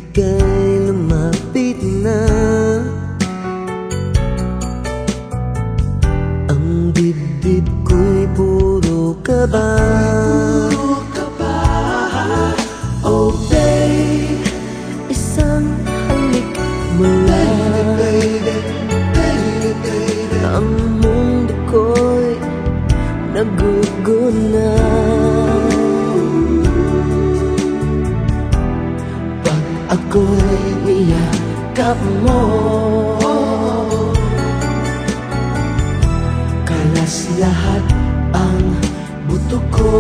ika'y lumapit na, ang dibdib ko'y puro kaba. Oh babe, isang halik mo lang, ang mundo ko'y naguguna. Pag ako'y niyakap mo, kalas lahat ang buto ko.